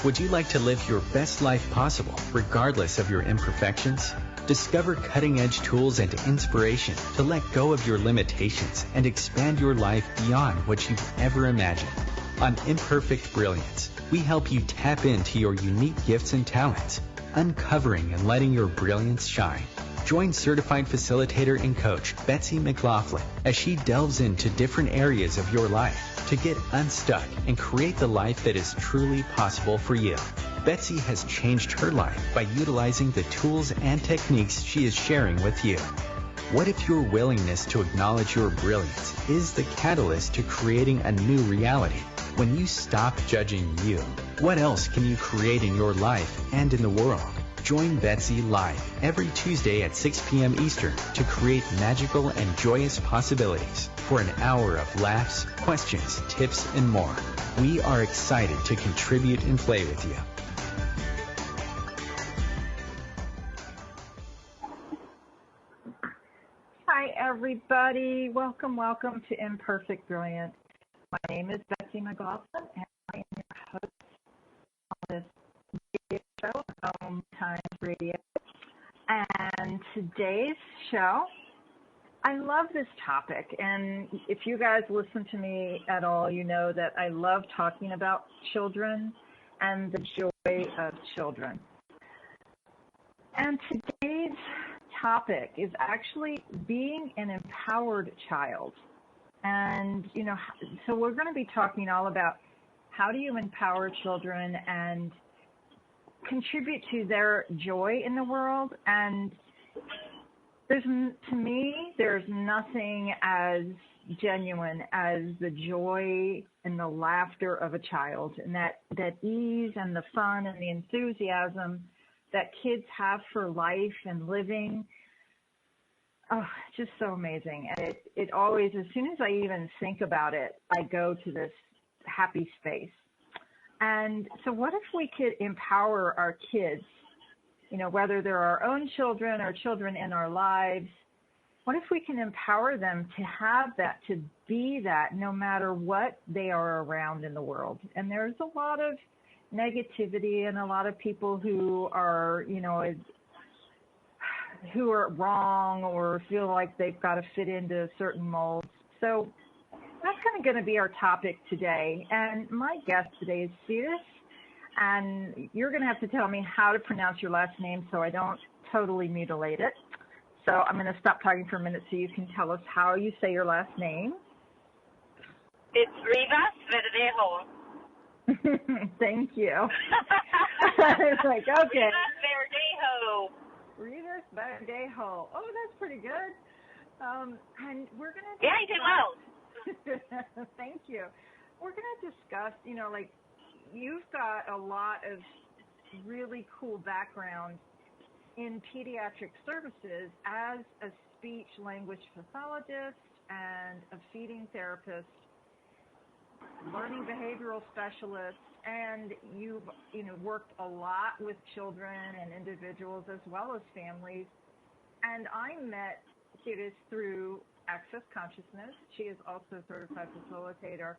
Would you like to live your best life possible, regardless of your imperfections? Discover cutting-edge tools and inspiration to let go of your limitations and expand your life beyond what you've ever imagined. On Imperfect Brilliance, we help you tap into your unique gifts and talents, uncovering and letting your brilliance shine. Join certified facilitator and coach Betsy McLaughlin as she delves into different areas of your life to get unstuck and create the life that is truly possible for you. Betsy has changed her life by utilizing the tools and techniques she is sharing with you. What if your willingness to acknowledge your brilliance is the catalyst to creating a new reality? When you stop judging you, what else can you create in your life and in the world? Join Betsy live every Tuesday at 6 p.m. Eastern to create magical and joyous possibilities for an hour of laughs, questions, tips, and more. We are excited to contribute and play with you. Hi, everybody. Welcome to Imperfect Brilliant. My name is Betsy McLaughlin, and I am your host on this radio show, OMTimes Radio. And today's show, I love this topic. And if you guys listen to me at all, you know that I love talking about children and the joy of children. And today's topic is actually being an empowered child. And, you know, so we're going to be talking all about how do you empower children and contribute to their joy in the world. And to me, there's nothing as genuine as the joy and the laughter of a child, and that ease and the fun and the enthusiasm that kids have for life and living. Oh, just so amazing. And it always, as soon as I even think about it, I go to this happy space. And so what if we could empower our kids, you know, whether they're our own children or children in our lives, what if we can empower them to have that, to be that, no matter what they are around in the world? And there's a lot of negativity and a lot of people who are, you know, who are wrong or feel like they've got to fit into certain molds. So that's kind of going to be our topic today. And my guest today is Siris, and you're going to have to tell me how to pronounce your last name so I don't totally mutilate it. So I'm going to stop talking for a minute so you can tell us how you say your last name. It's Rivas-Verdejo. Thank you. I was like, okay. Rivas-Verdejo. Rivas-Verdejo. Oh, that's pretty good. And we're going to... Yeah, you did well. Thank you. We're going to discuss, you know, like, you've got a lot of really cool background in pediatric services as a speech-language pathologist and a feeding therapist, learning behavioral specialist, and you've, you know, worked a lot with children and individuals as well as families. And I met Siris through Access Consciousness. She is also a certified facilitator,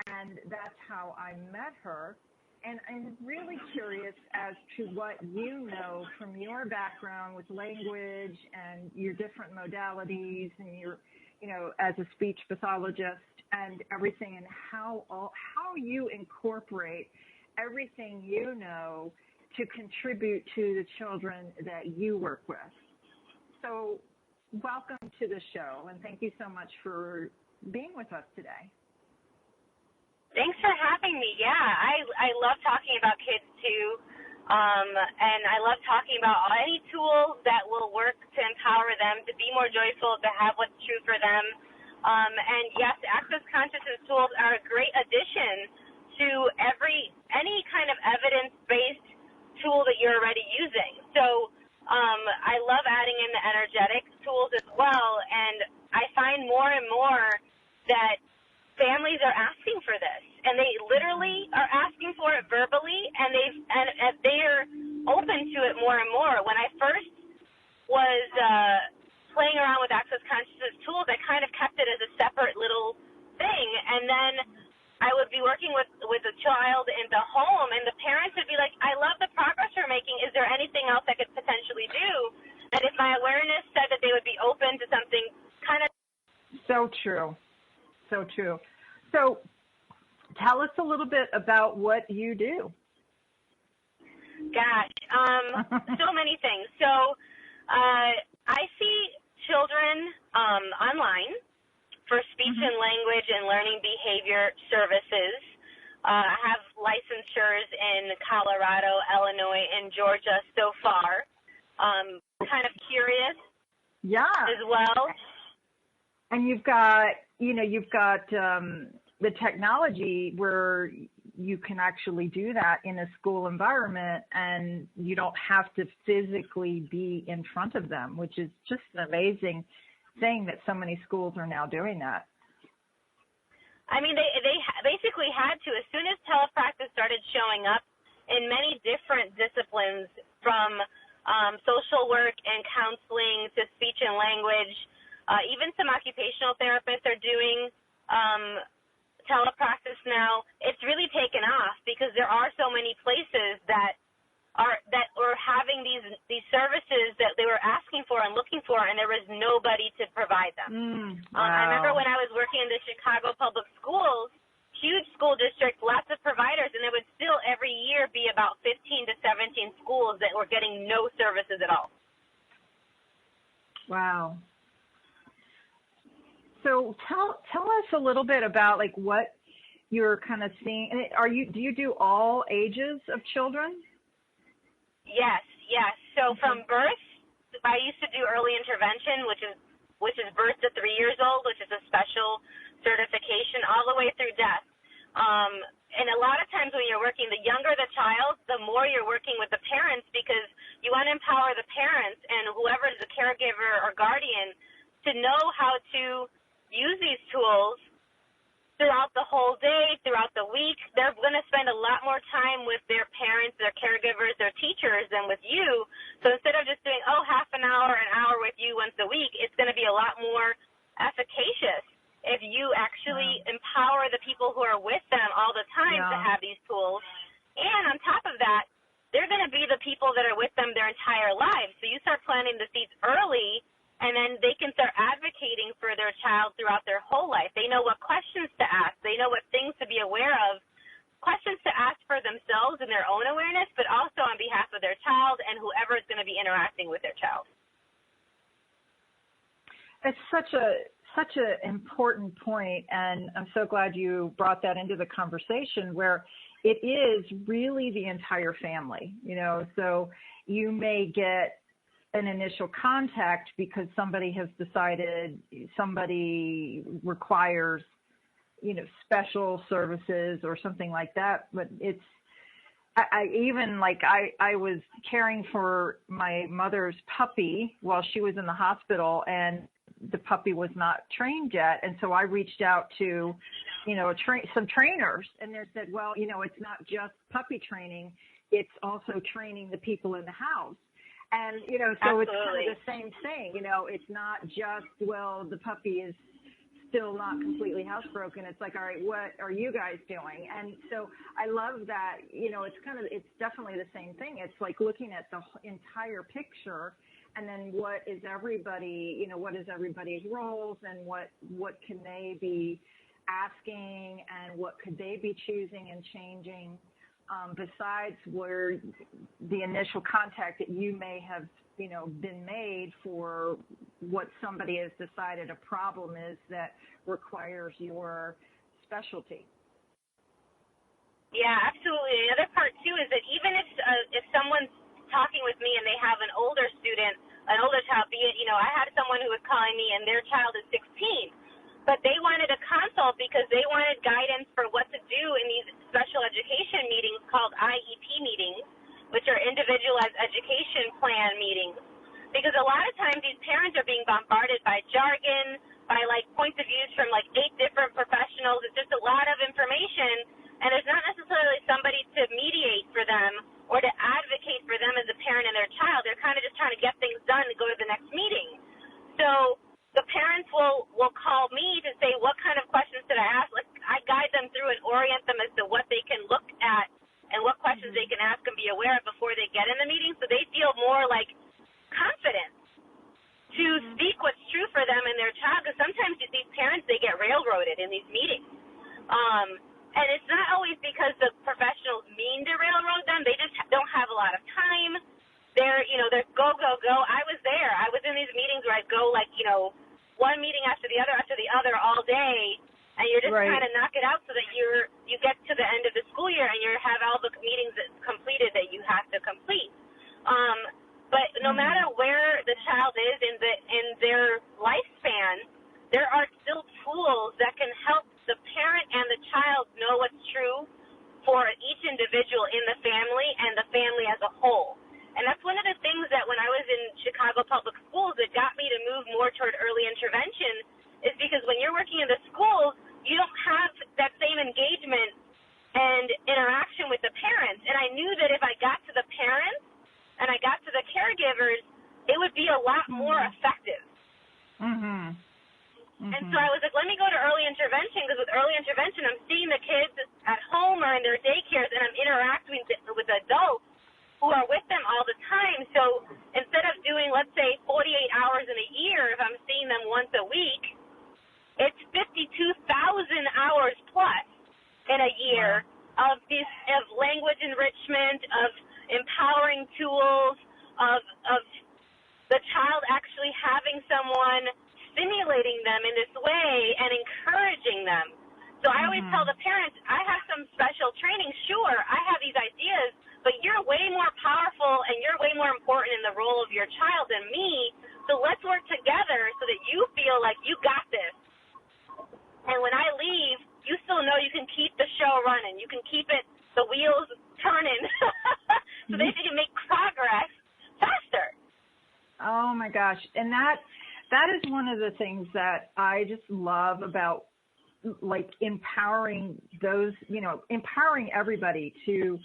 and that's how I met her. And I'm really curious as to what you know from your background with language and your different modalities and your, you know, as a speech pathologist and everything, and how you incorporate everything you know to contribute to the children that you work with. So welcome to the show, and thank you so much for being with us today. Thanks for having me. Yeah, I love talking about kids too, and I love talking about any tools that will work to empower them to be more joyful, to have what's true for them. And yes, Access Consciousness tools are a great addition to any kind of evidence-based tool that you're already using. So I love adding in the energetic tools as well, and I find more and more that families are asking for this, and they literally are asking for it verbally, and they're open to it more and more. When I first was playing around with Access Consciousness tools, I kind of kept it as a separate little thing, and then I I would be working with a child in the home, and the parents would be like, I love the progress we're making. Is there anything else I could potentially do? And if my awareness said that they would be open to something kind of... So true. So true. So tell us a little bit about what you do. Gosh, so many things. So I see children online for speech and language and learning behavior services. I have licensures in Colorado, Illinois, and Georgia so far. Kind of curious as well. And you've got the technology where you can actually do that in a school environment, and you don't have to physically be in front of them, which is just an amazing thing that so many schools are now doing that. I mean, they basically had to. As soon as telepractice started showing up in many different disciplines, from social work and counseling to speech and language, even some occupational therapists are doing telepractice now. It's really taken off because there are so many places that were having these services that they were asking for and looking for, and there was nobody to provide them. Wow. I remember when I was working in the Chicago public schools, huge school district, lots of providers, and there would still every year be about 15 to 17 schools that were getting no services at all. Wow. So tell us a little bit about like what you're kind of seeing. Do you do all ages of children? Yes. So from birth, I used to do early intervention, which is birth to 3 years old, which is a special certification, all the way through death. And a lot of times when you're working, the younger the child, the more you're working with the parents, because you want to empower the parents and whoever is the caregiver or guardian to know how to use these tools throughout the whole day, throughout the week. They're going to spend a lot more time with their parents, their caregivers, their teachers than with you. So instead of just doing, half an hour with you once a week, it's going to be a lot more efficacious if you actually empower the people who are with them all the time to have these tools. And on top of that, they're going to be the people that are with them their entire lives. So you start planting the seeds early, and then they can start advocating for their child throughout their whole life. They know what questions to ask. They know what things to be aware of, questions to ask for themselves and their own awareness, but also on behalf of their child and whoever is going to be interacting with their child. It's such an important point, and I'm so glad you brought that into the conversation, where it is really the entire family. So you may get an initial contact because somebody has decided somebody requires, special services or something like that. But I was caring for my mother's puppy while she was in the hospital, and the puppy was not trained yet. And so I reached out to, some trainers, and they said, well, it's not just puppy training, it's also training the people in the house. And, so it's kind of the same thing. It's not just, the puppy is still not completely housebroken. It's like, all right, what are you guys doing? And so I love that, it's definitely the same thing. It's like looking at the entire picture, and then what is everybody's roles, and what can they be asking, and what could they be choosing and changing. Besides where the initial contact that you may have, been made for what somebody has decided a problem is that requires your specialty. Yeah, absolutely. The other part, too, is that even if someone's talking with me and they have an older student, an older child, be it, I had someone who was calling me and their child is 16. But they wanted a consult because they wanted guidance for what to do in these special education meetings called IEP meetings, which are individualized education plan meetings. Because a lot of times these parents are being bombarded by jargon, by points of views from 8 different professionals. It's just a lot of information, and there's not necessarily somebody to mediate for them or to advocate for them as a parent and their child. They're kind of just trying to get things done and go to the next meeting. So the parents will call me to say, what kind of questions should I ask? I guide them through through and orient them as to what they can look at and what questions they can ask and be aware of before they get in the meeting, so they feel more like confident to speak what's true for them and their child, because sometimes these parents, they get railroaded in these meetings. And it's not always because the professionals mean to railroad them. They just don't have a lot of time. They're go, go, go. I was there. I was in these meetings where I'd go one meeting after the other all day, and you're just trying to knock it out so that you get to the end of the school year and you have all the meetings completed that you have to complete. But no matter where the child is in their lifespan, there are still tools that can help the parent and the child know what's true for each individual in the family and the family as a whole. And that's one of the things that when I was in Chicago Public Schools that got me to move more toward early intervention, is because when you're working in the schools, you don't have that same engagement and interaction with the parents. And I knew that if I got to the parents and I got to the caregivers, it would be a lot more effective. And so I was like, let me go to early intervention, because with early intervention, I'm seeing the kids at home or in their daycares, and I'm interacting with adults who are with them all the time. So instead of doing, let's say, 48 hours in a year, if I'm seeing them once a week, it's 52,000 hours plus in a year of language enrichment, of empowering tools, of the child actually having someone stimulating them in this way and encouraging them. So I always tell the parents, I have some special training. Sure, I have these ideas, but you're way more powerful and you're way more important in the role of your child than me. So let's work together so that you feel like you got this. And when I leave, you still know you can keep the show running. You can keep the wheels turning so that you can make progress faster. Oh, my gosh. And that is one of the things that I just love about, like, empowering empowering everybody to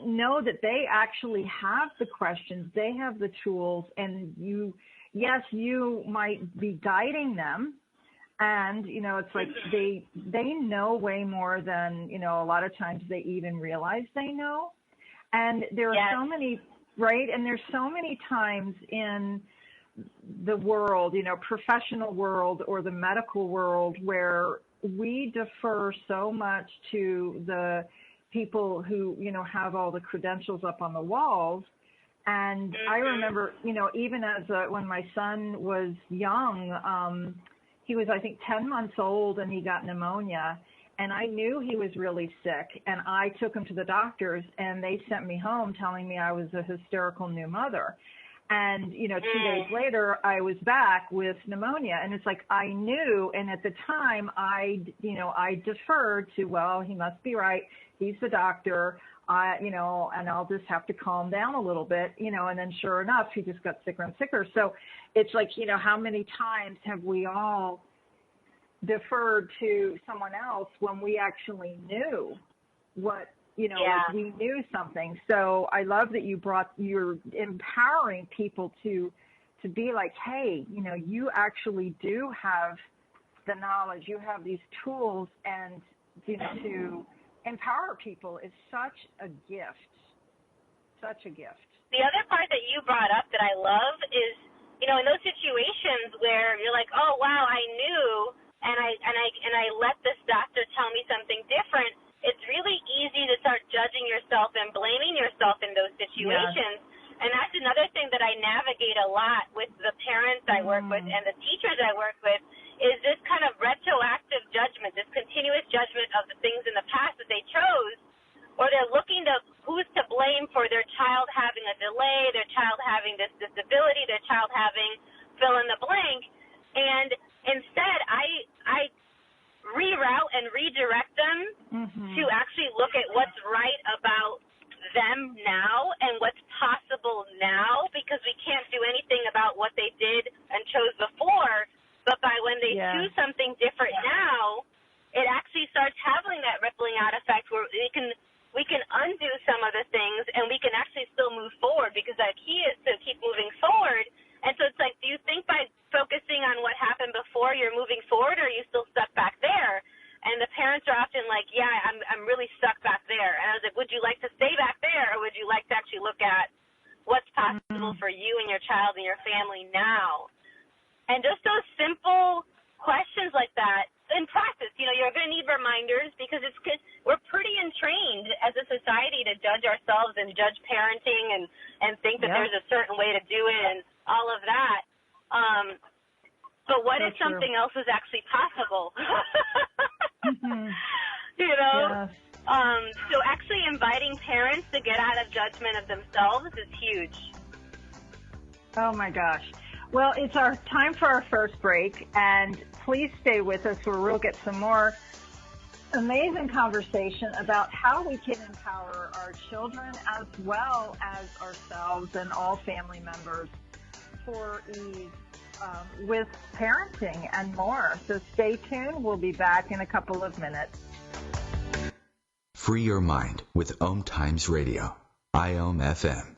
know that they actually have the questions, they have the tools, and you might be guiding them. And, it's like they know way more than, a lot of times they even realize they know. And there are so many, and there's so many times in the world, professional world or the medical world, where we defer so much to the people who, have all the credentials up on the walls. And I remember, even when my son was young, he was, I think, 10 months old, and he got pneumonia. And I knew he was really sick, and I took him to the doctors, and they sent me home telling me I was a hysterical new mother. And, 2 days later, I was back with pneumonia. And it's like I knew, and at the time, I deferred to, well, he must be right. He's the doctor, and I'll just have to calm down a little bit, and then sure enough, he just got sicker and sicker. So it's like, how many times have we all deferred to someone else when we actually knew what, like we knew something. So I love that you're empowering people to be like, hey, you actually do have the knowledge, you have these tools, and, to empower people is such a gift. Such a gift. The other part that you brought up that I love is, in those situations where you're like, oh wow, I knew, and I let this doctor tell me something different. It's really easy to start judging yourself and blaming yourself in those situations. Yeah. And that's another thing that I navigate a lot with the parents I work with and the teachers I work with, is this kind of retroactive judgment, this continuous judgment of the things in the past that they chose, or they're looking to who's to blame for their child having a delay, their child having this disability, their child having fill in the blank. And instead, I reroute and redirect them to actually look at what's right about them now and what's possible now, because we can't do anything about what they did and chose before. But by when they choose something different now, it actually starts having that rippling out effect where we can undo some of the things and we can actually still move forward, because our key is to keep moving forward. And so it's like, do you think by focusing on what happened before you're moving forward, or are you still stuck back there? And the parents are often like, possible for you and your child and your family now? And just those simple questions like that in practice, you're going to need reminders because we're pretty entrained as a society to judge ourselves and judge parenting and think that there's a certain way to do it and all of that. But what if something else is actually possible? Yes. So actually inviting parents to get out of judgment of themselves is huge. Oh my gosh. Well, it's our time for our first break, and please stay with us where we'll get some more amazing conversation about how we can empower our children as well as ourselves and all family members for ease with parenting and more. So stay tuned. We'll be back in a couple of minutes. Free your mind with OMTimes Radio, IOM FM.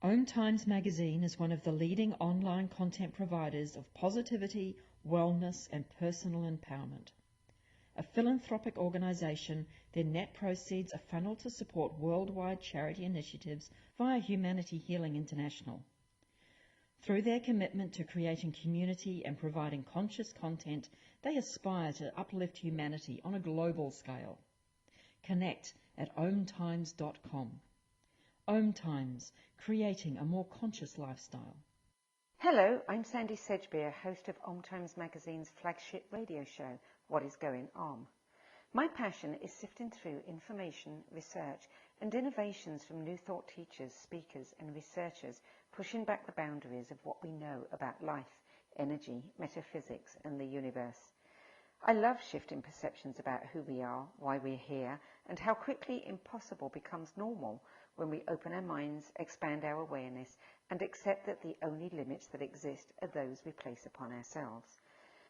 OMTimes magazine is one of the leading online content providers of positivity, wellness, and personal empowerment. A philanthropic organization, their net proceeds are funneled to support worldwide charity initiatives via Humanity Healing International. Through their commitment to creating community and providing conscious content, they aspire to uplift humanity on a global scale. Connect at omtimes.com. OMTimes, creating a more conscious lifestyle. Hello, I'm Sandy Sedgbeer, host of OMTimes Magazine's flagship radio show, What is Going On? My passion is sifting through information, research, and innovations from new thought teachers, speakers, and researchers pushing back the boundaries of what we know about life, energy, metaphysics, and the universe. I love shifting perceptions about who we are, why we're here, and how quickly impossible becomes normal when we open our minds, expand our awareness, and accept that the only limits that exist are those we place upon ourselves.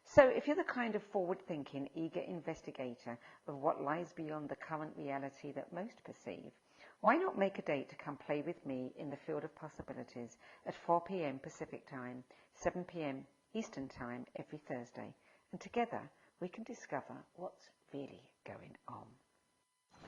So if you're the kind of forward-thinking, eager investigator of what lies beyond the current reality that most perceive, why not make a date to come play with me in the field of possibilities at 4 p.m. Pacific Time, 7 p.m. Eastern Time every Thursday, and together we can discover what's really going on.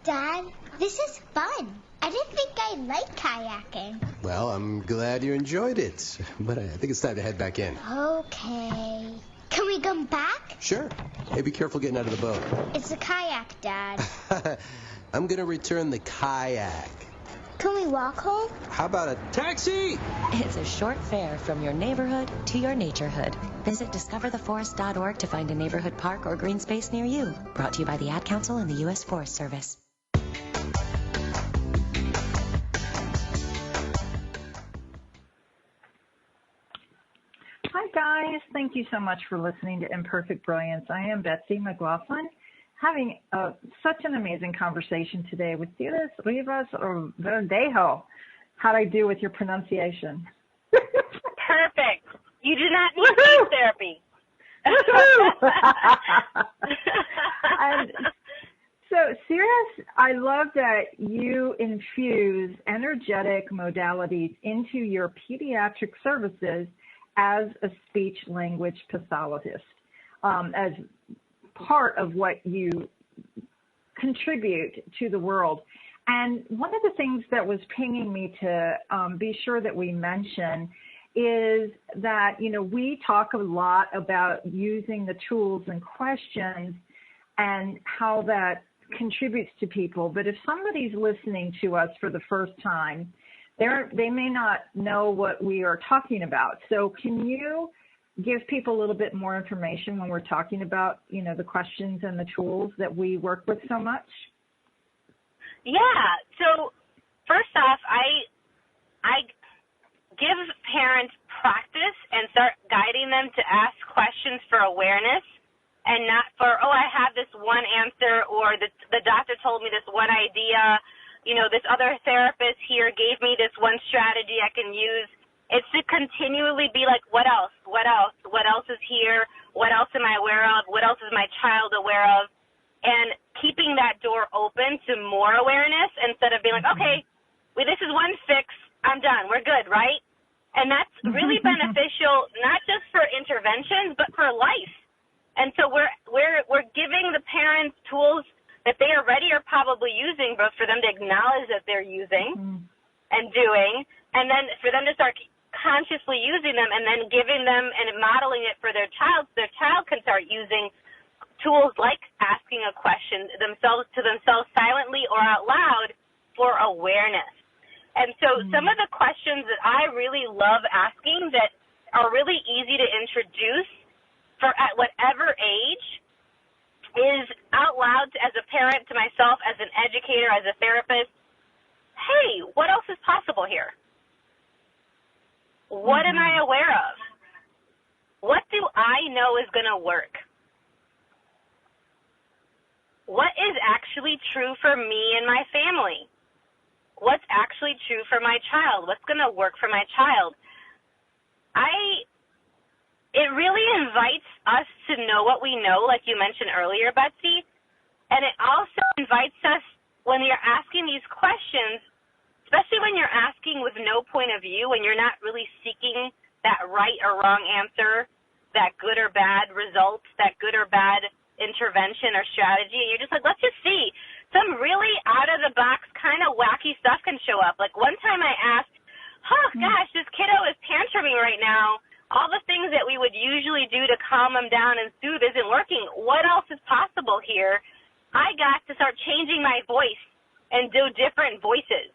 Dad, this is fun. I didn't think I liked kayaking. Well, I'm glad you enjoyed it, but I think it's time to head back in. Okay. Can we come back? Sure. Hey, be careful getting out of the boat. It's a kayak, Dad. I'm going to return the kayak. Can we walk home? How about a taxi? It's a short fare from your neighborhood to your naturehood. Visit discovertheforest.org to find a neighborhood park or green space near you. Brought to you by the Ad Council and the U.S. Forest Service. Hi, guys. Thank you so much for listening to Imperfect Brilliance. I am Betsy McLaughlin, having such an amazing conversation today with Siris Rivas-Verdejo. How'd I do with your pronunciation? Perfect. You do not need speech therapy. And so, Siris, I love that you infuse energetic modalities into your pediatric services as a speech-language pathologist, as part of what you contribute to the world. And one of the things that was pinging me to be sure that we mention is that, we talk a lot about using the tools and questions and how that contributes to people. But if somebody's listening to us for the first time, they may not know what we are talking about. So can you give people a little bit more information when we're talking about, the questions and the tools that we work with so much? Yeah. So first off, I give parents practice and start guiding them to ask questions for awareness and not for, I have this one answer, or the doctor told me this one idea, this other therapist here gave me this one strategy I can use. It's to continually be like, what else? What else? What else is here? What else am I aware of? What else is my child aware of? And keeping that door open to more awareness instead of being like, okay, this is one fix. I'm done. We're good, right? And that's really beneficial, not just for interventions, but for life. And so we're giving the parents tools that they already are probably using, but for them to acknowledge that they're using. and doing, and then for them to start consciously using them and then giving them and modeling it for their child can start using tools like asking a question to themselves silently or out loud for awareness. And so some of the questions that I really love asking that are really easy to introduce for at whatever age is out loud as a parent, to myself, as an educator, as a therapist. Hey, what else is possible here? What am I aware of? What do I know is going to work? What is actually true for me and my family? What's actually true for my child? What's going to work for my child? It really invites us to know what we know, like you mentioned earlier, Betsy, and it also invites us, when you're asking these questions, especially when you're asking with no point of view, when you're not really seeking that right or wrong answer, that good or bad result, that good or bad intervention or strategy, and you're just like, let's just see. Some really out-of-the-box kind of wacky stuff can show up. Like one time I asked, this kiddo is tantruming right now. All the things that we would usually do to calm them down and soothe isn't working. What else is possible here? I got to start changing my voice and do different voices.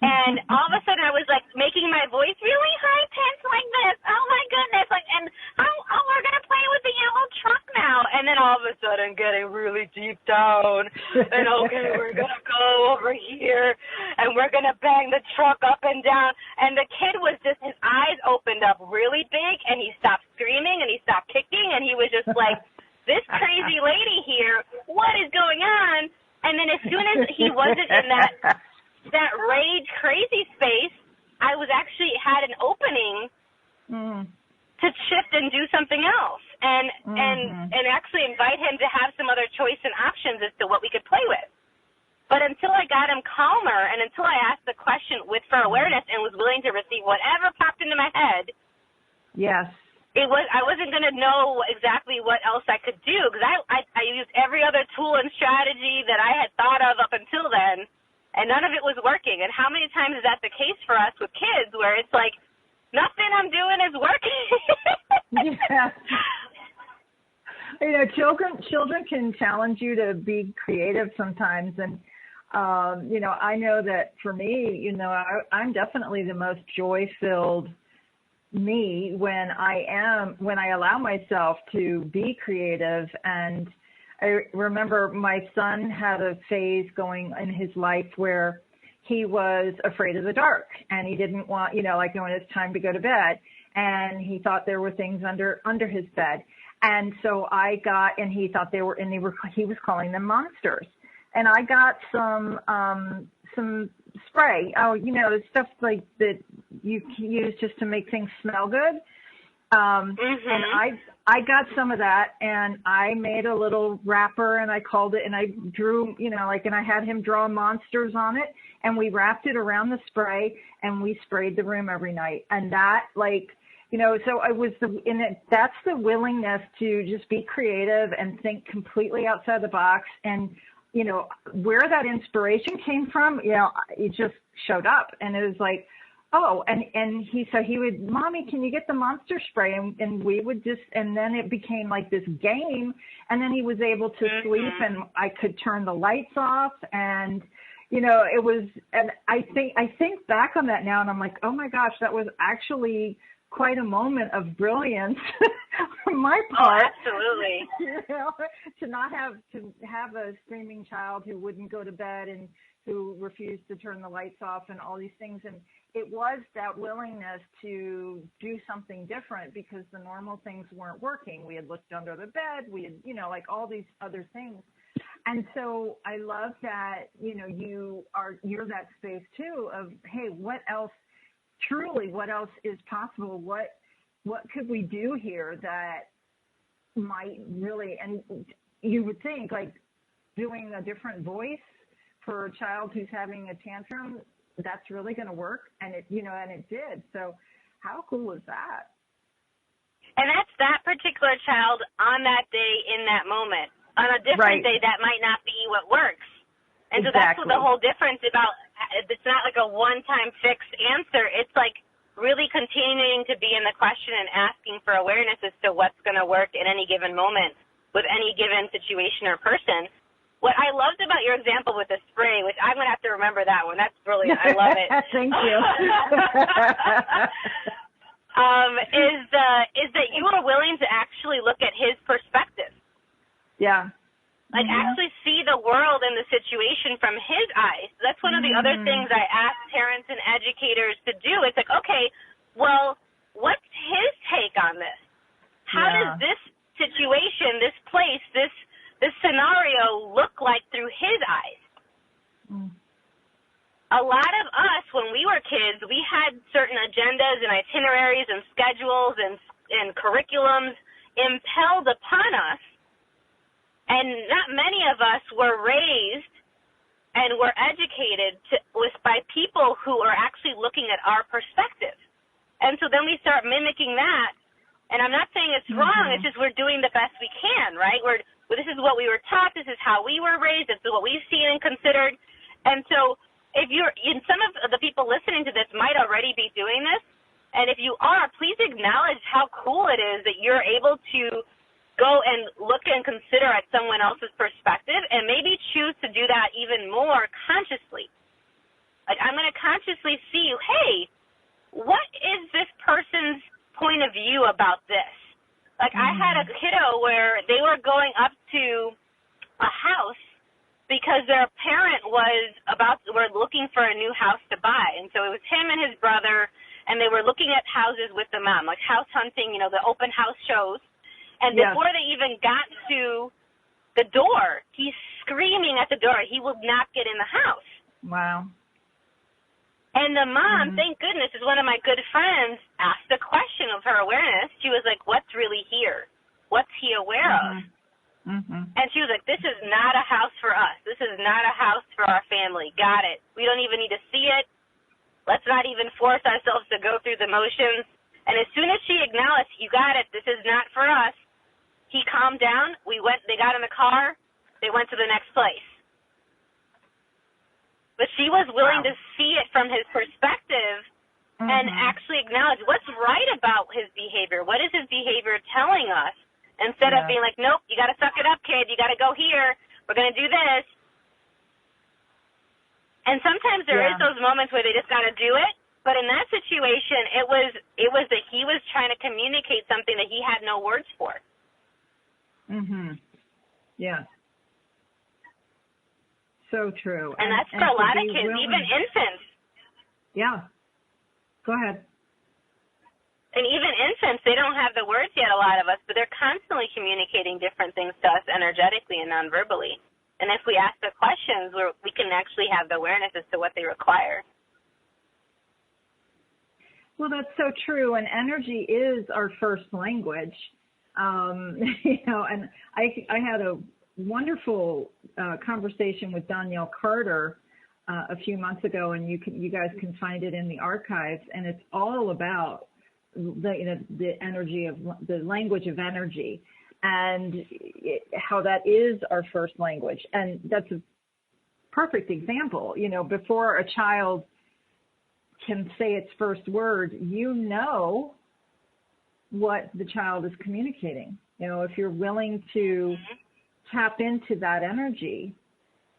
And all of a sudden I was like making my voice really high pitched like this. Oh my goodness. Like, and we're going to play with the yellow truck now. And then all of a sudden getting really deep down. And okay, we're going to go over here and we're going to bang the truck up and down. And the kid was just, his eyes opened up really big and he stopped screaming and he stopped kicking and he was just like, this crazy lady here, what is going on? And then as soon as he wasn't in that rage crazy space, I was actually had an opening to shift and do something else and actually invite him to have some other choice and options as to what we could play with. But until I got him calmer and until I asked the question for awareness and was willing to receive whatever popped into my head, I wasn't going to know exactly what else I could do because I used every other tool and strategy that I had thought of up until then. And none of it was working. And how many times is that the case for us with kids where it's like, nothing I'm doing is working? Yeah. You know, children can challenge you to be creative sometimes. And, you know, I know that for me, you know, I'm definitely the most joy-filled me when I allow myself to be creative. And I remember my son had a phase going in his life where he was afraid of the dark and he didn't want, you know, like when it's time to go to bed, and he thought there were things under his bed. And so he thought he was calling them monsters. And I got some spray. Oh, you know, the stuff like that you can use just to make things smell good. And I got some of that and I made a little wrapper and I called it and I drew, you know, like, and I had him draw monsters on it and we wrapped it around the spray and we sprayed the room every night. And that, like, you know, so that's the willingness to just be creative and think completely outside the box. And, you know, where that inspiration came from, you know, it just showed up and it was like, oh, and he would, Mommy, can you get the monster spray? And we would just, and then it became like this game. And then he was able to sleep and I could turn the lights off. And, you know, it was, and I think back on that now and I'm like, oh my gosh, that was actually quite a moment of brilliance on my part. Oh, absolutely. You know, to have a screaming child who wouldn't go to bed and who refused to turn the lights off and all these things. And it was that willingness to do something different because the normal things weren't working. We had looked under the bed. We had, you know, like all these other things. And so I love that, you know, you're that space too of, hey, what else is possible? What could we do here that might really, and you would think like doing a different voice for a child who's having a tantrum, that's really going to work. And it, you know, and it did. So how cool is that? And that's that particular child on that day in that moment. On a different day, that might not be what works. And so that's what the whole difference about it's not like a one-time fixed answer. It's like really continuing to be in the question and asking for awareness as to what's going to work in any given moment with any given situation or person. What I loved about your example with the spray, which I'm going to have to remember that one. That's brilliant. I love it. Thank you. Is that you were willing to actually look at his perspective. Yeah. Like actually see the world and the situation from his eyes. That's one of the other things I ask parents and educators to do. It's like, okay, well, what's his take on this? How does this situation, this place, this scenario look like through his eyes? A lot of us, when we were kids, we had certain agendas and itineraries and schedules and curriculums impelled upon us. And not many of us were raised and were educated by people who are actually looking at our perspective. And so then we start mimicking that. And I'm not saying it's wrong. It's just we're doing the best we can, right? This is what we were taught. This is how we were raised. This is what we've seen and considered. And so if some of the people listening to this might already be doing this. And if you are, please acknowledge how cool it is that you're able to go and look and consider at someone else's perspective and maybe choose to do that even more consciously. Like, I'm going to consciously see, hey, what is this person's point of view about this? Like, I had a kiddo where they were going up to a house because their parent were looking for a new house to buy. And so it was him and his brother, and they were looking at houses with the mom, like house hunting, the open house shows. And before they even got to the door, he's screaming at the door. He will not get in the house. Wow. And the mom, thank goodness, is one of my good friends, asked a question of her awareness. She was like, what's really here? What's he aware of? And she was like, this is not a house for us. This is not a house for our family. Got it. We don't even need to see it. Let's not even force ourselves to go through the motions. And as soon as she acknowledged, you got it, this is not for us, he calmed down. They got in the car. They went to the next place. But she was willing to see it from his perspective and actually acknowledge what's right about his behavior. What is his behavior telling us? Instead of being like, nope, you got to suck it up, kid. You got to go here. We're going to do this. And sometimes there is those moments where they just got to do it. But in that situation, it was that he was trying to communicate something that he had no words for. Yeah. So true. And that's for a lot of kids, even infants. Yeah. Go ahead. And even infants, they don't have the words yet, a lot of us, but they're constantly communicating different things to us energetically and non-verbally. And if we ask the questions, we can actually have the awareness as to what they require. Well, that's so true. And energy is our first language. And I had a wonderful conversation with Danielle Carter a few months ago, and you guys can find it in the archives. And it's all about the energy of the language of energy, and how that is our first language. And that's a perfect example. Before a child can say its first word, what the child is communicating. If you're willing to tap into that energy,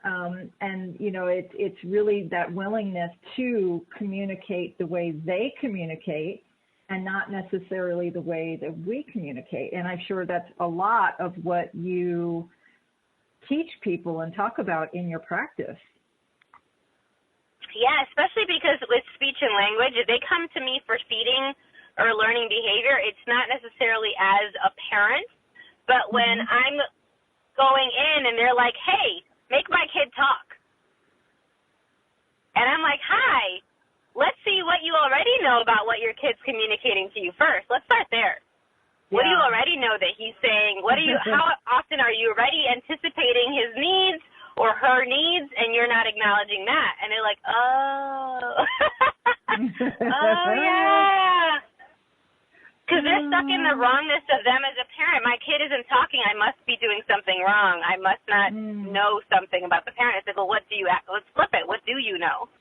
it's really that willingness to communicate the way they communicate and not necessarily the way that we communicate. And I'm sure that's a lot of what you teach people and talk about in your practice. Yeah, especially because with speech and language, if they come to me for feeding or learning behavior, it's not necessarily as a parent, but when I'm going in and they're like, hey, make my kid talk. And I'm like, hi, let's see what you already know about what your kid's communicating to you first. Let's start there. What do you already know that he's saying? How often are you already anticipating his needs or her needs, and you're not acknowledging that? And they're like, oh, oh, yeah. Because they're stuck in the wrongness of them as a parent. My kid isn't talking. I must be doing something wrong. I must not know something about the parent. I said, well, let's flip it. What do you know?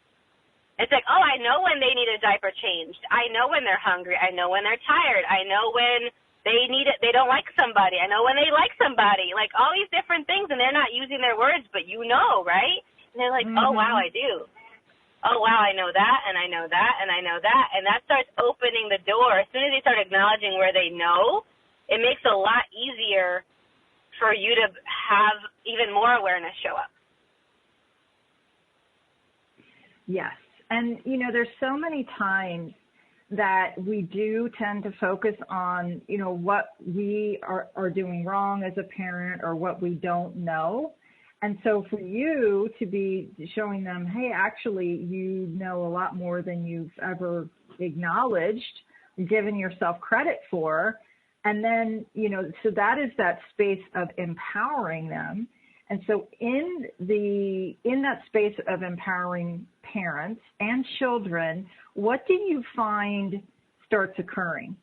It's like, oh, I know when they need a diaper changed. I know when they're hungry. I know when they're tired. I know when they need it. They don't like somebody. I know when they like somebody. Like all these different things, and they're not using their words, but you know, right? And they're like, oh, wow, I do. Oh, wow, I know that, and I know that, and I know that. And that starts opening the door. As soon as they start acknowledging where they know, it makes it a lot easier for you to have even more awareness show up. Yes. And, you know, there's so many times that we do tend to focus on, you know, what we are doing wrong as a parent or what we don't know. And so for you to be showing them, hey, actually, you know a lot more than you've ever acknowledged, given yourself credit for. And then, you know, so that is that space of empowering them. And so in that space of empowering parents and children, what do you find starts occurring?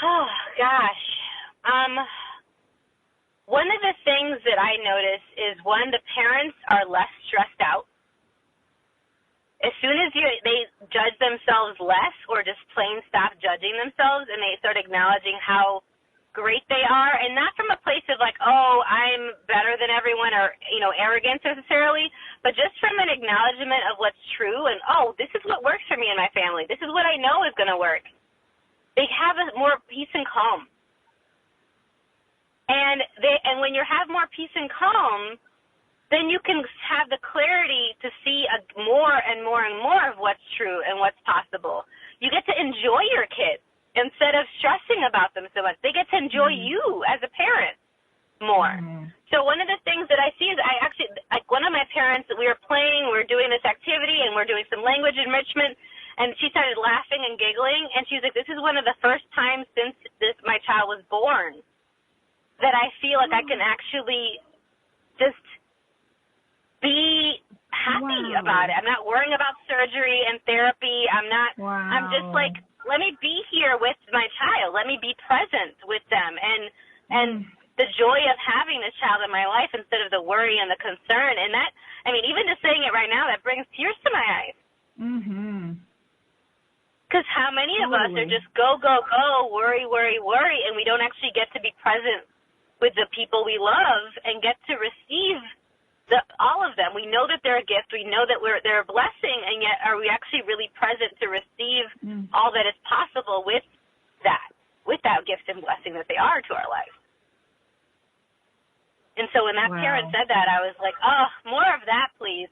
Oh, gosh. One of the things that I notice is, one, the parents are less stressed out. As soon as they judge themselves less or just plain stop judging themselves and they start acknowledging how great they are, and not from a place of like, oh, I'm better than everyone or, you know, arrogance necessarily, but just from an acknowledgement of what's true and, oh, this is what works for me and my family. This is what I know is going to work. They have more peace and calm. And when you have more peace and calm, then you can have the clarity to see more and more and more of what's true and what's possible. You get to enjoy your kids instead of stressing about them so much. They get to enjoy you as a parent more. So one of the things that I see is one of my parents, we were doing this activity and we're doing some language enrichment, and she started laughing and giggling, and she was like, this is one of the first times since my child was born that I feel like I can actually just be happy about it. I'm not worrying about surgery and therapy. I'm just like, let me be here with my child. Let me be present with them. And the joy of having this child in my life instead of the worry and the concern. And that, I mean, even just saying it right now, that brings tears to my eyes. Because how many of us are just go, go, go, worry, worry, worry, and we don't actually get to be present with the people we love and get to receive all of them. We know that they're a gift. We know that they're a blessing, and yet are we actually really present to receive all that is possible with that gift and blessing that they are to our lives? And so when that parent said that, I was like, oh, more of that, please.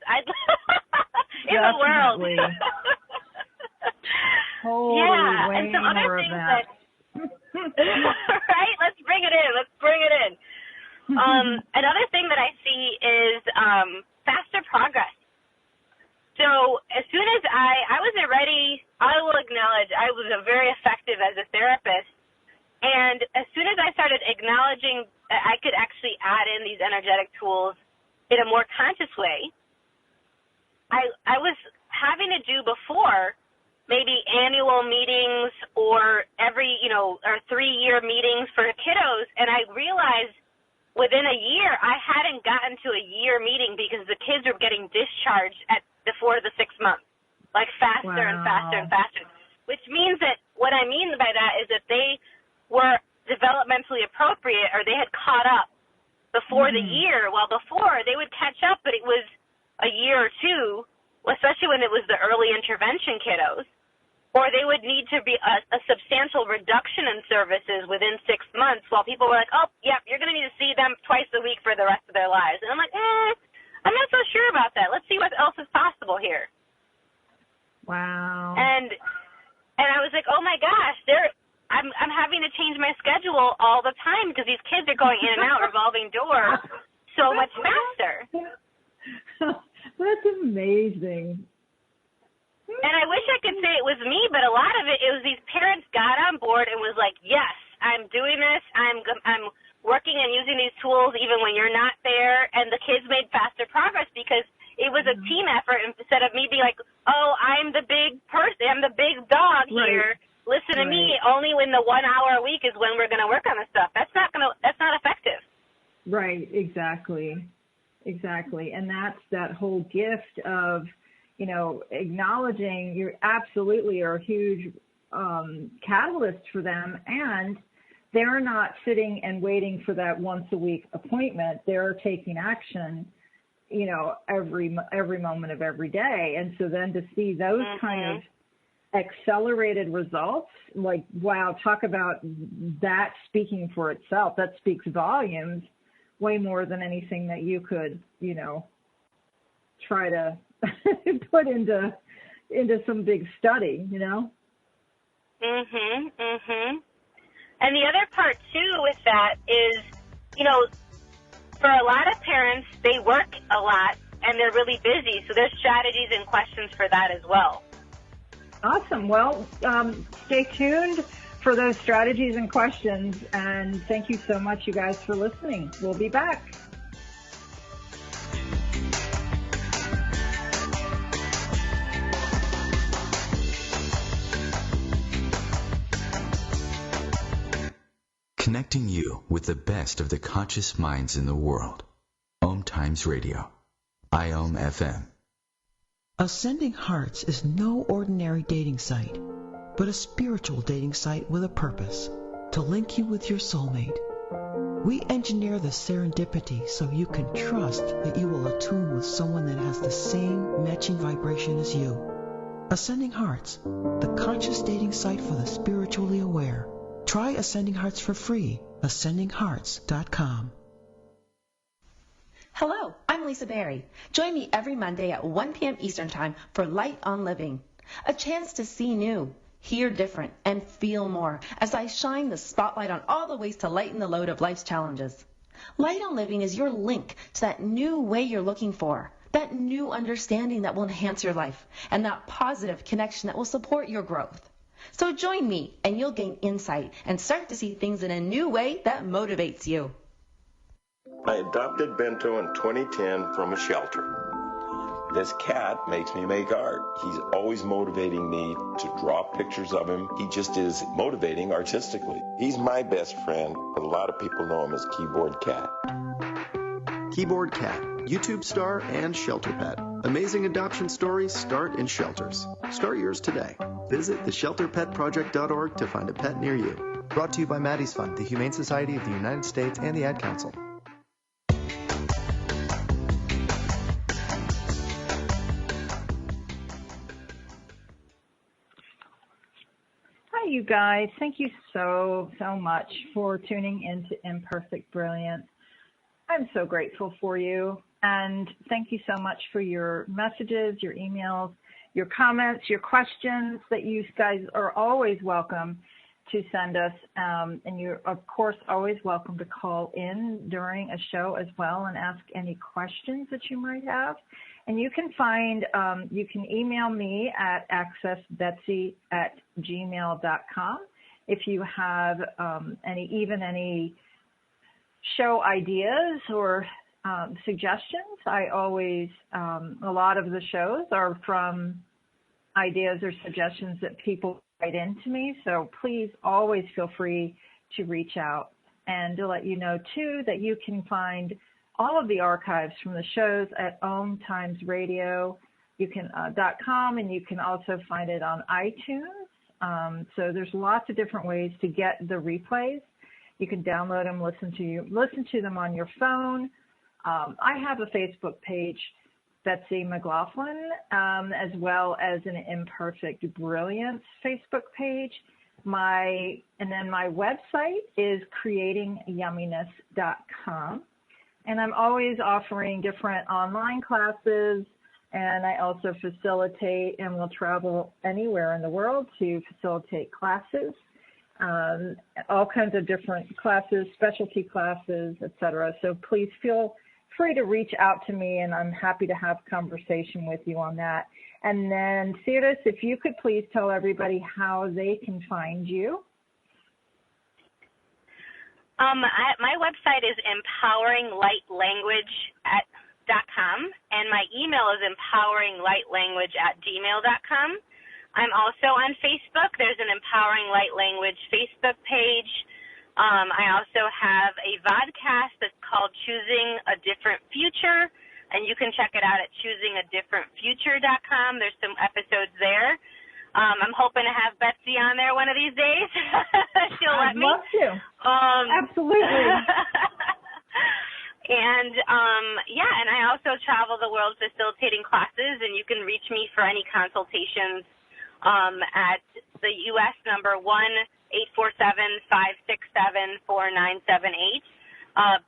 In the world. Holy and some other things that right? Let's bring it in. Another thing that I see is faster progress. So as soon as I wasn't ready, I will acknowledge I was very effective as a therapist. And as soon as I started acknowledging that I could actually add in these energetic tools in a more conscious way, I was having to do before maybe annual meetings or or 3-year meetings for kiddos. And I realized within a year, I hadn't gotten to a year meeting because the kids were getting discharged before the 6 months, like faster and faster and faster, which means that what I mean by that is that they were developmentally appropriate or they had caught up before the year. While before they would catch up, but it was a year or two, especially when it was the early intervention kiddos. Or they would need to be a substantial reduction in services within 6 months while people were like, oh, yep, you're going to need to see them twice a week for the rest of their lives. And I'm like, I'm not so sure about that. Let's see what else is possible here. Wow. And I was like, oh, my gosh, I'm having to change my schedule all the time because these kids are going in and out, revolving doors so much faster. That's amazing. And I wish I could say it was me, but a lot of it was these parents got on board and was like, yes, I'm doing this. I'm working and using these tools even when you're not there. And the kids made faster progress because it was a team effort instead of me being like, oh, I'm the big person. I'm the big dog here. Listen to me. Only when the 1 hour a week is when we're going to work on this stuff. That's not effective. Right. Exactly. exactly. And that's that whole gift of, you know, acknowledging you absolutely are a huge catalyst for them, and they're not sitting and waiting for that once a week appointment. They're taking action, you know, every moment of every day. And so then to see those kind of accelerated results, like, wow, talk about that speaking for itself. That speaks volumes, way more than anything that you could, you know, try to put into some big study, you know? And the other part, too, with that is, you know, for a lot of parents, they work a lot and they're really busy, so there's strategies and questions for that as well. Awesome. Well, stay tuned for those strategies and questions, and thank you so much, you guys, for listening. We'll be back. Connecting you with the best of the conscious minds in the world. OMTimes Radio. IOM FM. Ascending Hearts is no ordinary dating site, but a spiritual dating site with a purpose, to link you with your soulmate. We engineer the serendipity so you can trust that you will attune with someone that has the same matching vibration as you. Ascending Hearts, the conscious dating site for the spiritually aware. Try Ascending Hearts for free. AscendingHearts.com. Hello, I'm Lisa Berry. Join me every Monday at 1 p.m. Eastern Time for Light on Living, a chance to see new, hear different, and feel more as I shine the spotlight on all the ways to lighten the load of life's challenges. Light on Living is your link to that new way you're looking for, that new understanding that will enhance your life, and that positive connection that will support your growth. So join me, and you'll gain insight and start to see things in a new way that motivates you. I adopted Bento in 2010 from a shelter. This cat makes me make art. He's always motivating me to draw pictures of him. He just is motivating artistically. He's my best friend, but a lot of people know him as Keyboard Cat. Keyboard Cat, YouTube star and shelter pet. Amazing adoption stories start in shelters. Start yours today. Visit theshelterpetproject.org to find a pet near you. Brought to you by Maddie's Fund, the Humane Society of the United States, and the Ad Council. Hi, you guys. Thank you so much for tuning into Imperfect Brilliance. I'm so grateful for you, and thank you so much for your messages, your emails, your comments, your questions that you guys are always welcome to send us. And you're, of course, always welcome to call in during a show as well and ask any questions that you might have. And you can find, you can email me at accessbetsy@gmail.com if you have any show ideas or suggestions. I always, a lot of the shows are from ideas or suggestions that people write into me. So please always feel free to reach out, and to let you know too that you can find all of the archives from the shows at OMTimesRadio.com, and you can also find it on iTunes. So there's lots of different ways to get the replays. You can download them, listen to them on your phone. I have a Facebook page, Betsy McLaughlin, as well as an Imperfect Brilliance Facebook page. And then my website is creatingyumminess.com. And I'm always offering different online classes, and I also facilitate and will travel anywhere in the world to facilitate classes. All kinds of different classes, specialty classes, etc. So please feel free to reach out to me, and I'm happy to have a conversation with you on that. And then, Siris, if you could please tell everybody how they can find you. My website is empoweringlightlanguage.com, and my email is empoweringlightlanguage@gmail.com. I'm also on Facebook. There's an Empowering Light Language Facebook page. I also have a vodcast that's called Choosing a Different Future, and you can check it out at choosingadifferentfuture.com. There's some episodes there. I'm hoping to have Betsy on there one of these days. She'll let me. I'd love to. Absolutely. And, and I also travel the world facilitating classes, and you can reach me for any consultations at the U.S. number 1-847-567-4978.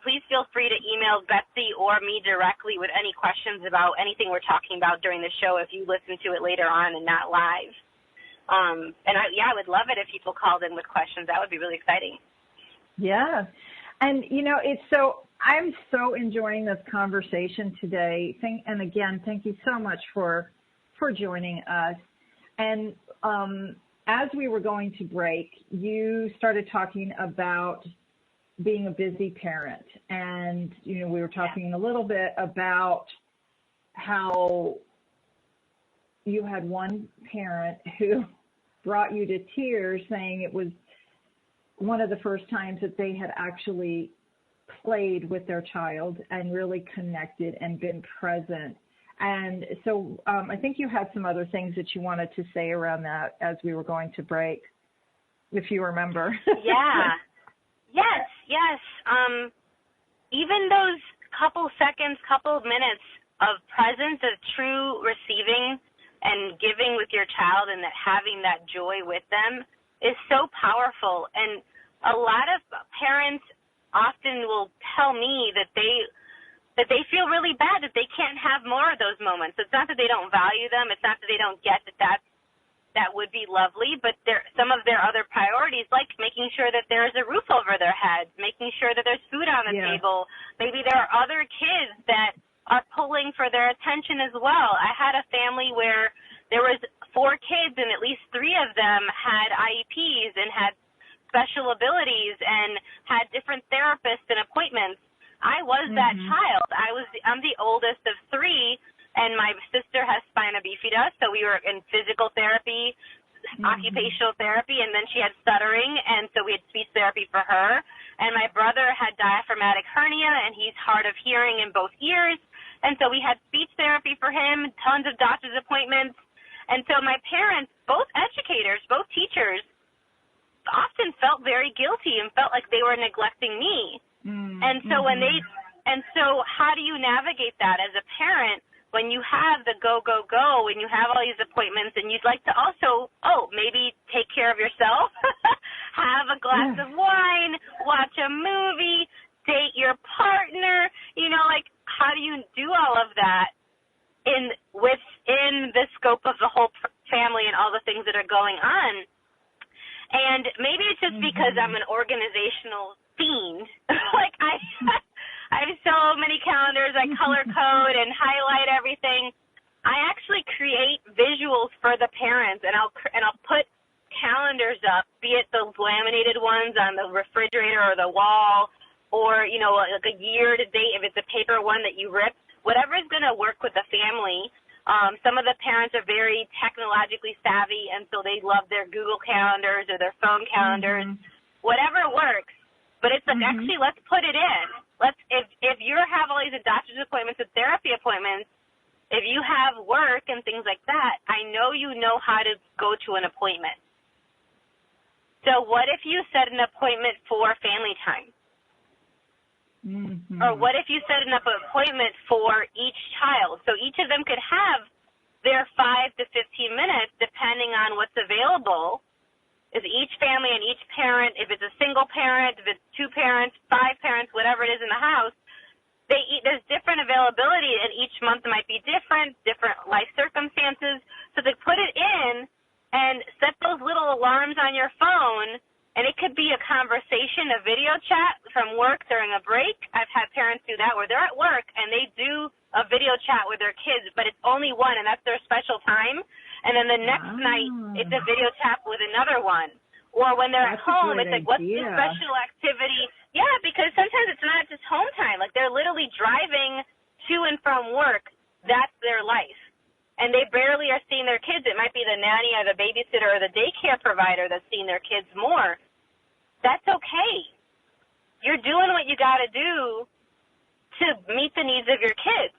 Please feel free to email Betsy or me directly with any questions about anything we're talking about during the show if you listen to it later on and not live. I would love it if people called in with questions. That would be really exciting. Yeah. And, I'm so enjoying this conversation today. And again, thank you so much for joining us. And as we were going to break, you started talking about being a busy parent. And, we were talking a little bit about how you had one parent who brought you to tears, saying it was one of the first times that they had actually played with their child and really connected and been present. And so I think you had some other things that you wanted to say around that as we were going to break, if you remember. Yeah. Yes. Even those couple seconds, couple of minutes of presence, of true receiving and giving with your child and that having that joy with them is so powerful. And a lot of parents often will tell me that they feel really bad that they can't have more of those moments. It's not that they don't value them. It's not that they don't get that would be lovely, but some of their other priorities, like making sure that there is a roof over their heads, making sure that there's food on the table. Maybe there are other kids that are pulling for their attention as well. I had a family where there was 4 kids and at least 3 of them had IEPs and had special abilities and had different therapists and appointments. I was that child. I'm the oldest of 3, and my sister has spina bifida, so we were in physical therapy, occupational therapy, and then she had stuttering, and so we had speech therapy for her. And my brother had diaphragmatic hernia, and he's hard of hearing in both ears, and so we had speech therapy for him, tons of doctor's appointments. And so my parents, both educators, both teachers, often felt very guilty and felt like they were neglecting me. And so so how do you navigate that as a parent when you have the go, and you have all these appointments and you'd like to also, maybe take care of yourself, have a glass of wine, watch a movie, date your partner, how do you do all of that within the scope of the whole family and all the things that are going on? And maybe it's just because I'm an organizational fiend. Like I have so many calendars. I color code and highlight everything. I actually create visuals for the parents, and I'll put calendars up, be it the laminated ones on the refrigerator or the wall, or like a year to date if it's a paper one that you rip. Whatever is going to work with the family. Some of the parents are very technologically savvy, and so they love their Google calendars or their phone calendars, whatever works. But it's like, actually, let's put it in. If you have all these doctor's appointments and therapy appointments, if you have work and things like that, I know you know how to go to an appointment. So what if you set an appointment for family time? Or what if you set an appointment for each child? So each of them could have their 5 to 15 minutes depending on what's available. Is each family and each parent, if it's a single parent, if it's 2 parents, 5 parents, whatever it is in the house, there's different availability, and each month might be different life circumstances. So they put it in and set those little alarms on your phone. And it could be a conversation, a video chat from work during a break. I've had parents do that where they're at work and they do a video chat with their kids, but it's only one, and that's their special time. And then the next night, it's a video chat with another one. Or when they're at home, it's like, what's the special activity? Yeah, because sometimes it's not just home time. Like, they're literally driving to and from work. That's their life. And they barely are seeing their kids. It might be the nanny or the babysitter or the daycare provider that's seeing their kids more. That's okay. you're doing what you got to do to meet the needs of your kids.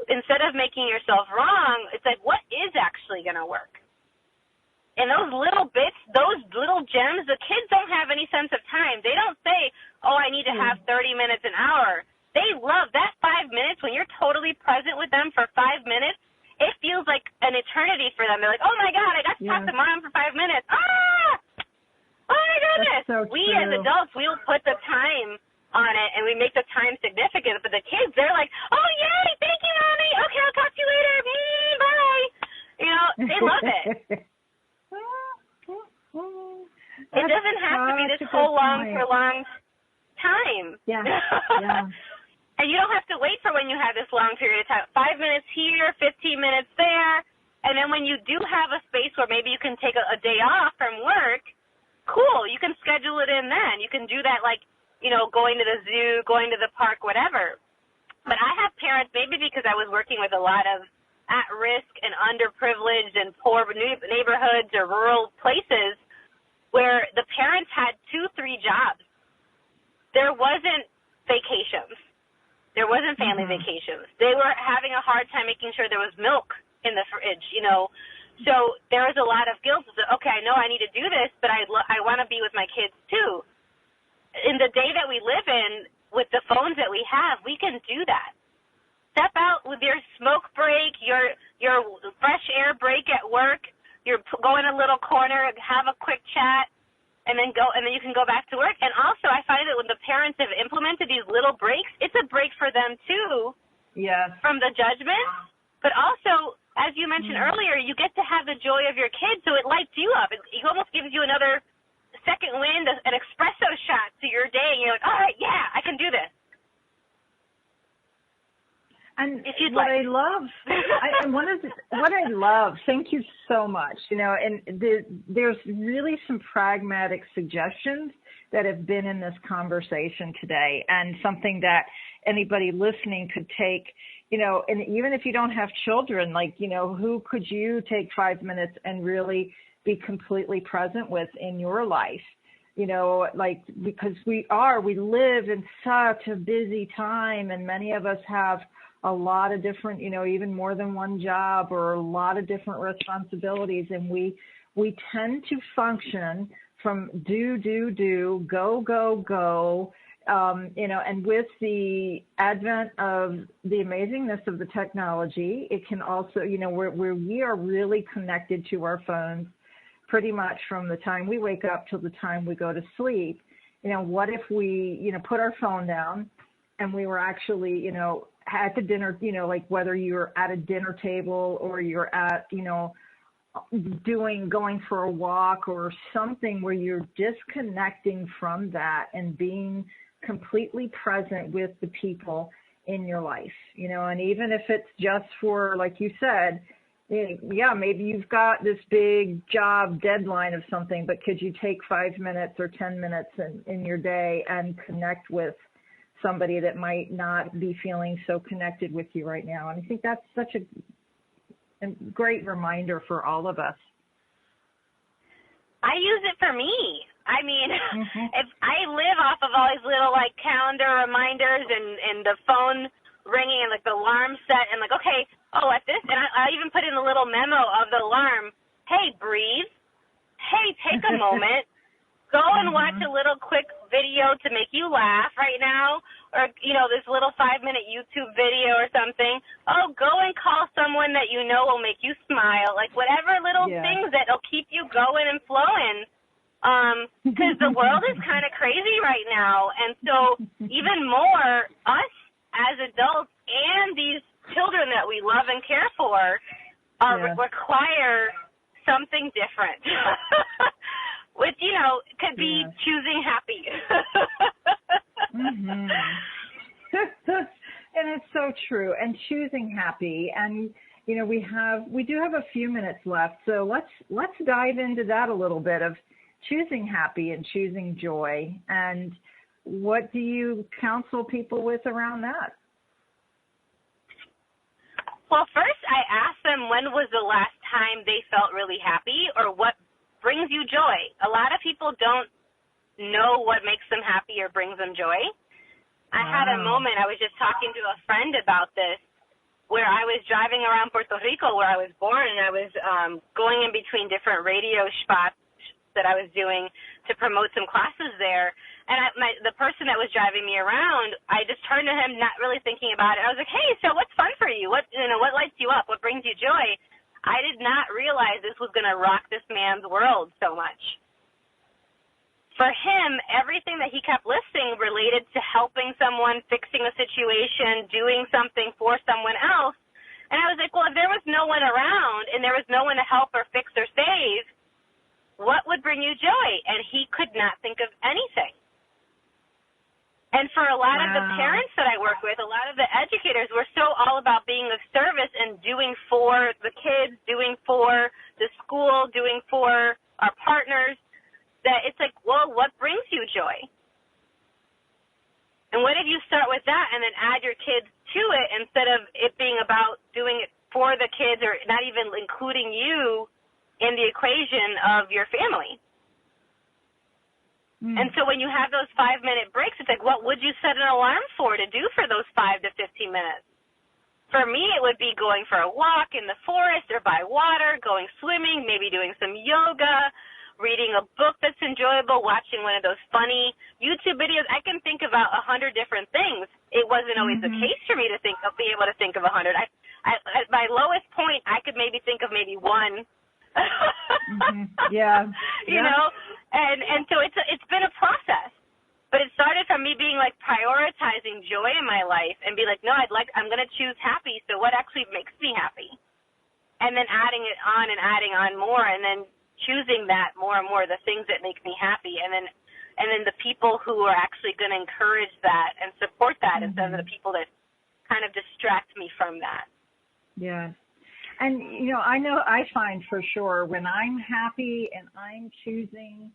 Instead of making yourself wrong, it's like, what is actually going to work? And those little bits, those little gems, the kids don't have any sense of time. They don't say, oh, I need to have 30 minutes, an hour. They love that 5 minutes. When you're totally present with them for 5 minutes, it feels like an eternity for them. They're like, oh, my God, I got to talk to Mom for 5 minutes. Ah! Oh, my goodness. So we as adults, we'll put the time on it, and we make the time significant. But the kids, they're like, oh, yay, thank you, Mommy. Okay, I'll talk to you later. Bye. You know, they love it. It doesn't have to be this whole prolonged time. Yeah. Yeah. And you don't have to wait for when you have this long period of time. 5 minutes here, 15 minutes there. And then when you do have a space where maybe you can take a day off from work, cool, you can schedule it in then. You can do that, like, you know, going to the zoo, going to the park, whatever. But I have parents, maybe because I was working with a lot of at-risk and underprivileged and poor neighborhoods or rural places, where the parents had 2-3 jobs. There wasn't vacations. There wasn't family vacations. They were having a hard time making sure there was milk in the fridge, you know. So there was a lot of guilt. Okay, I know I need to do this, but I want to be with my kids too. In the day that we live in, with the phones that we have, we can do that. Step out with your smoke break, your fresh air break at work. You're go in a little corner, have a quick chat, and then you can go back to work. And also, I find that when the parents have implemented these little breaks, it's a break for them too. Yes. From the judgment, but also, as you mentioned earlier, you get to have the joy of your kids, so it lights you up. It almost gives you another second wind, an espresso shot to your day, and you're like, all right, yeah, I can do this. And what I love, what I love, thank you so much, you know, and there's really some pragmatic suggestions that have been in this conversation today, and something that anybody listening could take, you know, and even if you don't have children, like, you know, who could you take 5 minutes and really be completely present with in your life? You know, like, because we live in such a busy time, and many of us have a lot of different, you know, even more than one job or a lot of different responsibilities. And we tend to function from do, go, you know, and with the advent of the amazingness of the technology, it can also, you know, where we are really connected to our phones pretty much from the time we wake up till the time we go to sleep. You know, what if we, you know, put our phone down and we were actually, you know, at the dinner, you know, like whether you're at a dinner table or you're at, you know, going for a walk or something where you're disconnecting from that and being completely present with the people in your life, you know, and even if it's just for, like you said, yeah, maybe you've got this big job deadline of something, but could you take 5 minutes or 10 minutes in your day and connect with somebody that might not be feeling so connected with you right now? And I think that's such a great reminder for all of us. I use it for me. I mean, if I live off of all these little, like, calendar reminders and the phone ringing and, like, the alarm set and, like, okay, at this, and I even put in a little memo of the alarm, hey, breathe, hey, take a moment, go and watch a little quick video to make you laugh right now, or, you know, this little 5-minute YouTube video or something. Oh, go and call someone that you know will make you smile, like whatever little things that will keep you going and flowing, because the world is kind of crazy right now, and so even more, us as adults and these children that we love and care for require something different. Which, you know, could be choosing happy. And it's so true. And choosing happy. And, you know, we do have a few minutes left. So let's dive into that a little bit of choosing happy and choosing joy. And what do you counsel people with around that? Well, first I asked them when was the last time they felt really happy or what brings you joy. A lot of people don't know what makes them happy or brings them joy. I had a moment, I was just talking to a friend about this, where I was driving around Puerto Rico, where I was born, and I was going in between different radio spots that I was doing to promote some classes there. And the person that was driving me around, I just turned to him, not really thinking about it. I was like, "Hey, so what's fun for you? What lights you up? What brings you joy?" I did not realize this was going to rock this man's world so much. For him, everything that he kept listing related to helping someone, fixing a situation, doing something for someone else. And I was like, well, if there was no one around and there was no one to help or fix or save, what would bring you joy? And he could not think of anything. And for a lot of the parents that I work with, a lot of the educators, we're so all about being of service and doing for the kids, doing for the school, doing for our partners, that it's like, well, what brings you joy? And what if you start with that and then add your kids to it instead of it being about doing it for the kids or not even including you in the equation of your family? And so when you have those 5-minute breaks, it's like, what would you set an alarm for to do for those 5 to 15 minutes? For me, it would be going for a walk in the forest or by water, going swimming, maybe doing some yoga, reading a book that's enjoyable, watching one of those funny YouTube videos. I can think about 100 different things. It wasn't always the case for me to be able to think of 100. At my lowest point, I could maybe think of maybe one. Yeah. You know, and so it's been a process. But it started from me being like prioritizing joy in my life and be like, no, I'm going to choose happy. So what actually makes me happy? And then adding on more, and then choosing that more and more, the things that make me happy, and then the people who are actually going to encourage that and support that instead of the people that kind of distract me from that. Yeah. And, I find for sure when I'm happy and I'm choosing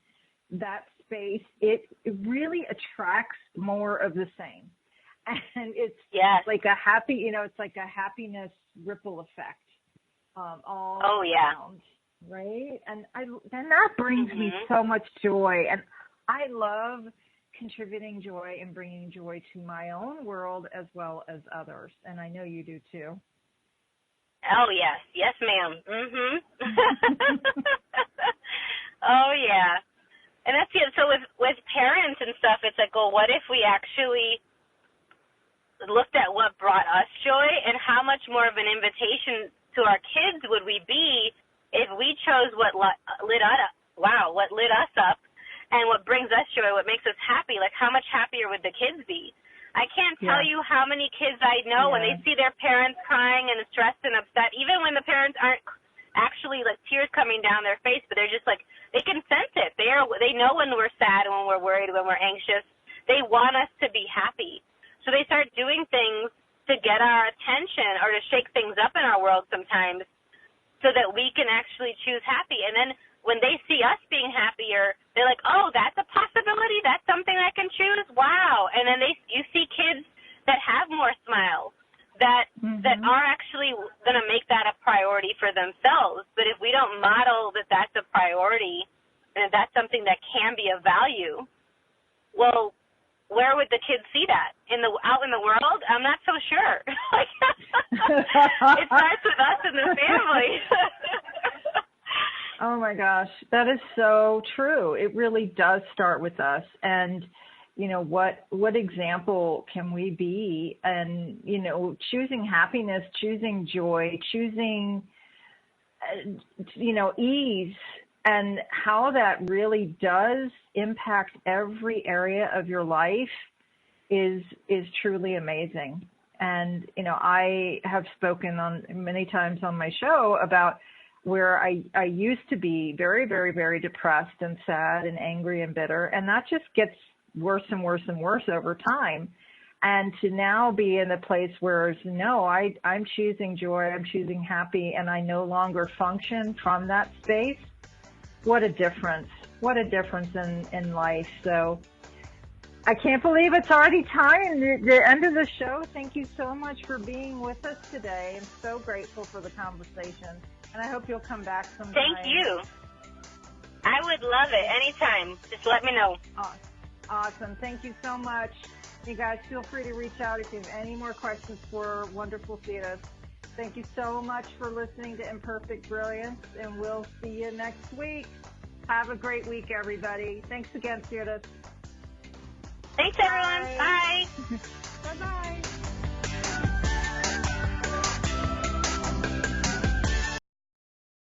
that space, it really attracts more of the same. And it's like a it's like a happiness ripple effect all around. Right? And that brings me so much joy. And I love contributing joy and bringing joy to my own world as well as others. And I know you do too. Oh, yes. Yes, ma'am. Oh, yeah. And that's it. So with parents and stuff, it's like, well, what if we actually looked at what brought us joy, and how much more of an invitation to our kids would we be if we chose what lit us up and what brings us joy, what makes us happy? Like, how much happier would the kids be? I can't tell you how many kids I know when they see their parents crying and stressed and upset, even when the parents aren't actually like tears coming down their face, but they're just like, they can sense it. They know when we're sad, when we're worried, when we're anxious. They want us to be happy. So they start doing things to get our attention or to shake things up in our world sometimes, so that we can actually choose happy. And then when they see us being happier, they're like, oh, that's a possibility? That's something I can choose? Wow. And then you see kids that have more smiles, that are actually going to make that a priority for themselves. But if we don't model that that's a priority and that's something that can be of value, well, where would the kids see that? Out in the world? I'm not so sure. It starts with us and the family. Oh my gosh, that is so true. It really does start with us. And what example can we be? And choosing happiness, choosing joy, choosing ease, and how that really does impact every area of your life is truly amazing. And I have spoken on many times on my show about where I used to be very, very, very depressed and sad and angry and bitter, and that just gets worse and worse and worse over time. And to now be in a place where I'm choosing joy, I'm choosing happy, and I no longer function from that space. What a difference. What a difference in life. So I can't believe it's already time, the end of the show. Thank you so much for being with us today. I'm so grateful for the conversation, and I hope you'll come back sometime. Thank you. I would would love it. Anytime. Just let me know. Awesome. Thank you so much. You guys feel free to reach out if you have any more questions for wonderful Siris. Thank you so much for listening to Imperfect Brilliance, and we'll see you next week. Have a great week, everybody. Thanks again, Siris. Thanks, everyone. Bye.